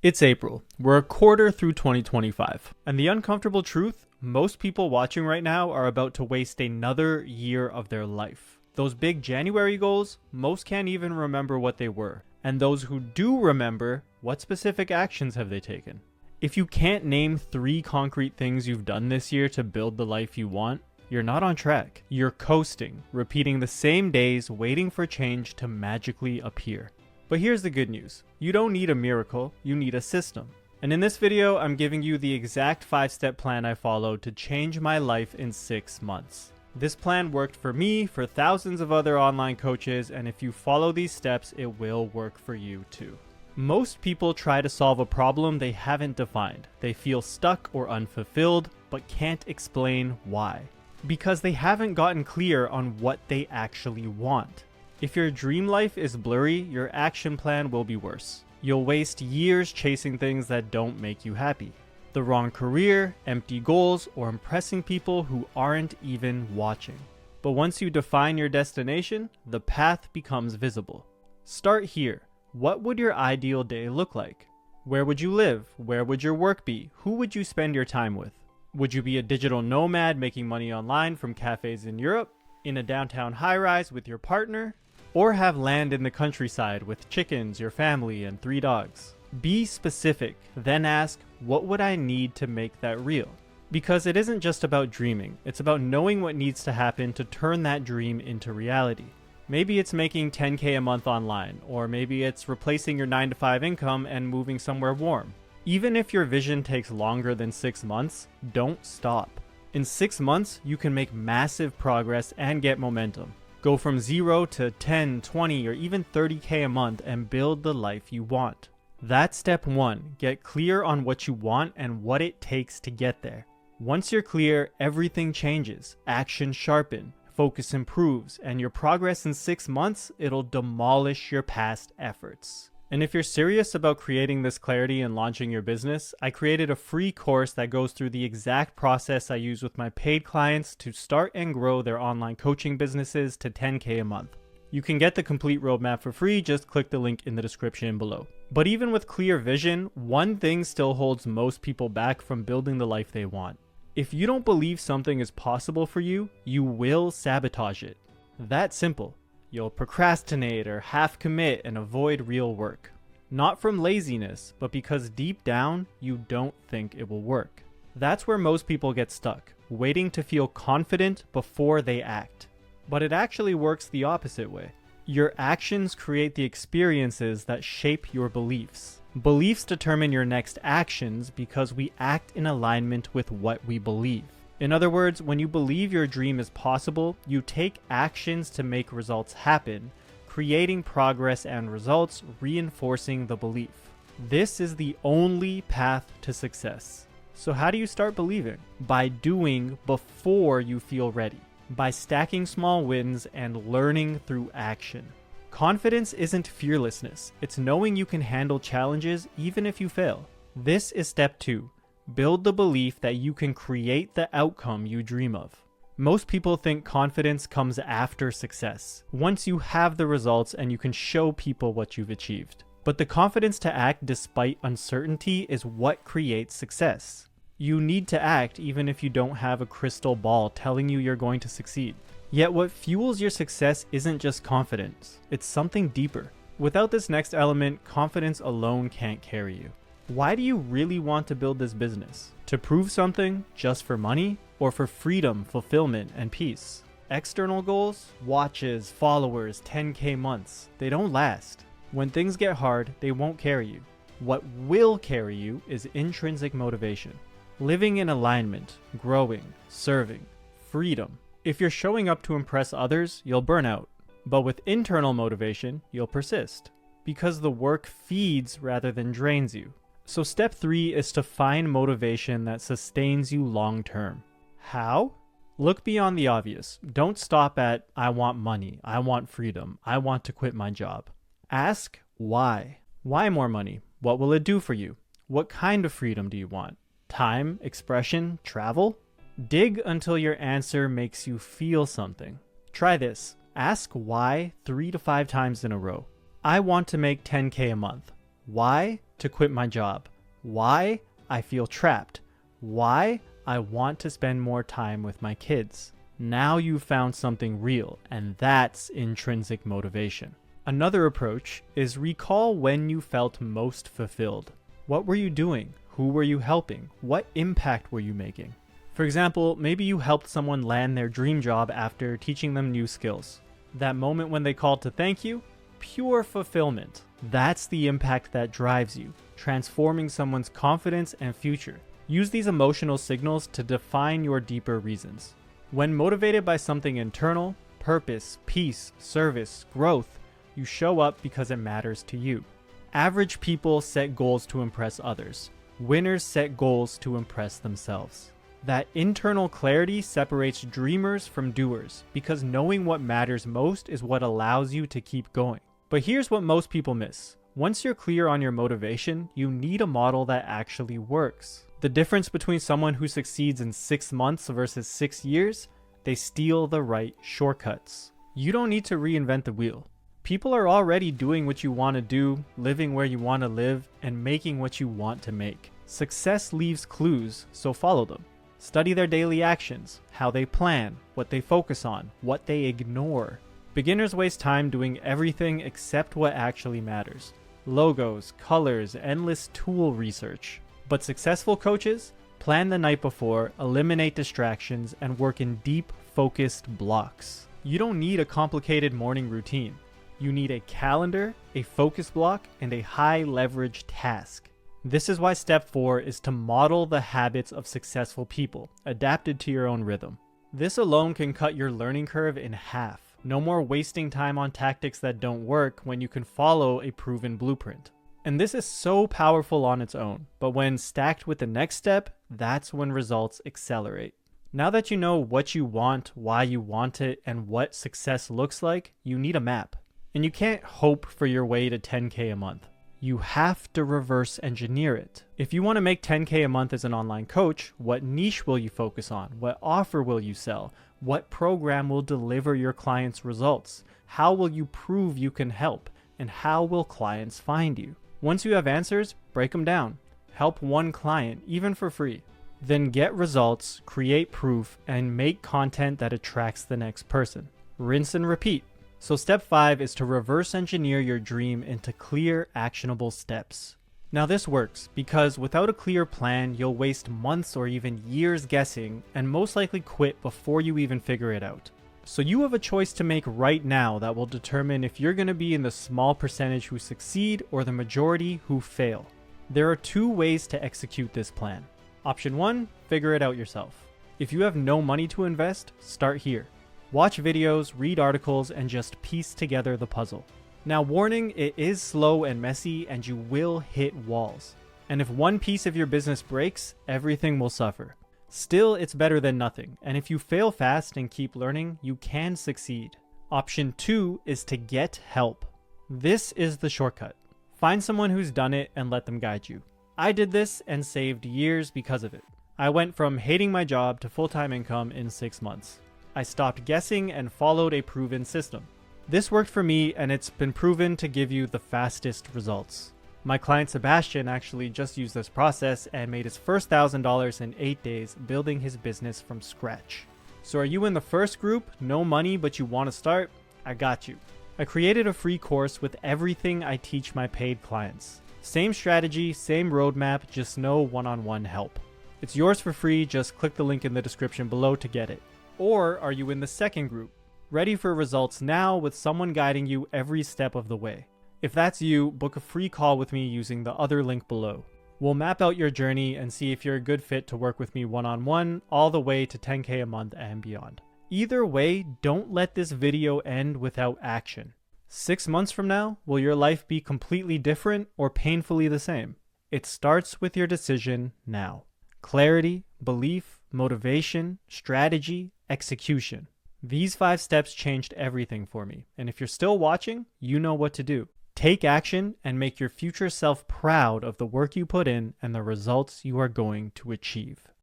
It's April. We're a quarter through 2025. And the uncomfortable truth, most people watching right now are about to waste another year of their life. Those big January goals, most can't even remember what they were. And those who do remember, what specific actions have they taken? If you can't name 3 concrete things you've done this year to build the life you want, you're not on track. You're coasting, repeating the same days, waiting for change to magically appear. But here's the good news. You don't need a miracle, you need a system. And in this video, I'm giving you the exact 5-step plan I followed to change my life in 6 months. This plan worked for me, for thousands of other online coaches, and if you follow these steps, it will work for you too. Most people try to solve a problem they haven't defined. They feel stuck or unfulfilled, but can't explain why. Because they haven't gotten clear on what they actually want. If your dream life is blurry, your action plan will be worse. You'll waste years chasing things that don't make you happy. The wrong career, empty goals, or impressing people who aren't even watching. But once you define your destination, the path becomes visible. Start here. What would your ideal day look like? Where would you live? Where would your work be? Who would you spend your time with? Would you be a digital nomad making money online from cafes in Europe? In a downtown high-rise with your partner? Or have land in the countryside with chickens, your family, and 3 dogs. Be specific, then ask, what would I need to make that real? Because it isn't just about dreaming, it's about knowing what needs to happen to turn that dream into reality. Maybe it's making 10K a month online, or maybe it's replacing your 9-to-5 income and moving somewhere warm. Even if your vision takes longer than 6 months, don't stop. In 6 months, you can make massive progress and get momentum. Go from 0 to 10, 20, or even 30K a month and build the life you want. That's step 1. Get clear on what you want and what it takes to get there. Once you're clear, everything changes. Actions sharpen, focus improves, and your progress in 6 months, it'll demolish your past efforts. And if you're serious about creating this clarity and launching your business, I created a free course that goes through the exact process I use with my paid clients to start and grow their online coaching businesses to 10K a month. You can get the complete roadmap for free, just click the link in the description below. But even with clear vision, one thing still holds most people back from building the life they want. If you don't believe something is possible for you, you will sabotage it. That simple. You'll procrastinate or half commit and avoid real work. Not from laziness, but because deep down, you don't think it will work. That's where most people get stuck, waiting to feel confident before they act. But it actually works the opposite way. Your actions create the experiences that shape your beliefs. Beliefs determine your next actions because we act in alignment with what we believe. In other words, when you believe your dream is possible, you take actions to make results happen, creating progress and results, reinforcing the belief. This is the only path to success. So how do you start believing? By doing before you feel ready. By stacking small wins and learning through action. Confidence isn't fearlessness. It's knowing you can handle challenges even if you fail. This is step 2. Build the belief that you can create the outcome you dream of. Most people think confidence comes after success, once you have the results and you can show people what you've achieved. But the confidence to act despite uncertainty is what creates success. You need to act even if you don't have a crystal ball telling you you're going to succeed. Yet what fuels your success isn't just confidence, it's something deeper. Without this next element, confidence alone can't carry you. Why do you really want to build this business? To prove something just for money? Or for freedom, fulfillment, and peace? External goals? Watches, followers, 10K months. They don't last. When things get hard, they won't carry you. What will carry you is intrinsic motivation. Living in alignment, growing, serving, freedom. If you're showing up to impress others, you'll burn out. But with internal motivation, you'll persist. Because the work feeds rather than drains you. So step 3 is to find motivation that sustains you long term. How? Look beyond the obvious. Don't stop at, I want money, I want freedom, I want to quit my job. Ask why. Why more money? What will it do for you? What kind of freedom do you want? Time, expression, travel? Dig until your answer makes you feel something. Try this. Ask why 3 to 5 times in a row. I want to make 10K a month. Why? to quit my job. Why? I feel trapped. Why? I want to spend more time with my kids. Now you've found something real, and that's intrinsic motivation. Another approach is recall when you felt most fulfilled. What were you doing? Who were you helping? What impact were you making? For example, maybe you helped someone land their dream job after teaching them new skills. That moment when they called to thank you, pure fulfillment. That's the impact that drives you, transforming someone's confidence and future. Use these emotional signals to define your deeper reasons. When motivated by something internal, purpose, peace, service, growth, you show up because it matters to you. Average people set goals to impress others. Winners set goals to impress themselves. That internal clarity separates dreamers from doers because knowing what matters most is what allows you to keep going. But here's what most people miss. Once you're clear on your motivation, you need a model that actually works. The difference between someone who succeeds in 6 months versus 6 years, they steal the right shortcuts. You don't need to reinvent the wheel. People are already doing what you want to do, living where you want to live, and making what you want to make. Success leaves clues, so follow them. Study their daily actions, how they plan, what they focus on, what they ignore. Beginners waste time doing everything except what actually matters. Logos, colors, endless tool research. But successful coaches plan the night before, eliminate distractions, and work in deep, focused blocks. You don't need a complicated morning routine. You need a calendar, a focus block, and a high-leverage task. This is why step 4 is to model the habits of successful people, adapted to your own rhythm. This alone can cut your learning curve in half. No more wasting time on tactics that don't work when you can follow a proven blueprint. And this is so powerful on its own, but when stacked with the next step, that's when results accelerate. Now that you know what you want, why you want it, and what success looks like, you need a map. And you can't hope for your way to 10K a month. You have to reverse engineer it. If you want to make 10K a month as an online coach, what niche will you focus on? What offer will you sell? What program will deliver your clients results? How will you prove you can help? And how will clients find you? Once you have answers, break them down. Help one client, even for free. Then get results, create proof, and make content that attracts the next person. Rinse and repeat. So step 5 is to reverse engineer your dream into clear, actionable steps. Now this works because without a clear plan, you'll waste months or even years guessing and most likely quit before you even figure it out. So you have a choice to make right now that will determine if you're going to be in the small percentage who succeed or the majority who fail. There are 2 ways to execute this plan. Option 1, figure it out yourself. If you have no money to invest, start here. Watch videos, read articles, and just piece together the puzzle. Now warning, it is slow and messy and you will hit walls. And if one piece of your business breaks, everything will suffer. Still, it's better than nothing, and if you fail fast and keep learning, you can succeed. Option 2 is to get help. This is the shortcut. Find someone who's done it and let them guide you. I did this and saved years because of it. I went from hating my job to full-time income in 6 months. I stopped guessing and followed a proven system. This worked for me and it's been proven to give you the fastest results. My client Sebastian actually just used this process and made his first $1,000 in 8 days building his business from scratch. So are you in the first group, no money but you want to start? I got you. I created a free course with everything I teach my paid clients. Same strategy, same roadmap, just no one-on-one help. It's yours for free, just click the link in the description below to get it. Or are you in the second group, ready for results now with someone guiding you every step of the way? If that's you, book a free call with me using the other link below. We'll map out your journey and see if you're a good fit to work with me one-on-one all the way to 10K a month and beyond. Either way, don't let this video end without action. 6 months from now, will your life be completely different or painfully the same? It starts with your decision now. Clarity, belief, motivation, strategy, execution. These 5 steps changed everything for me, and if you're still watching, you know what to do. Take action and make your future self proud of the work you put in and the results you are going to achieve.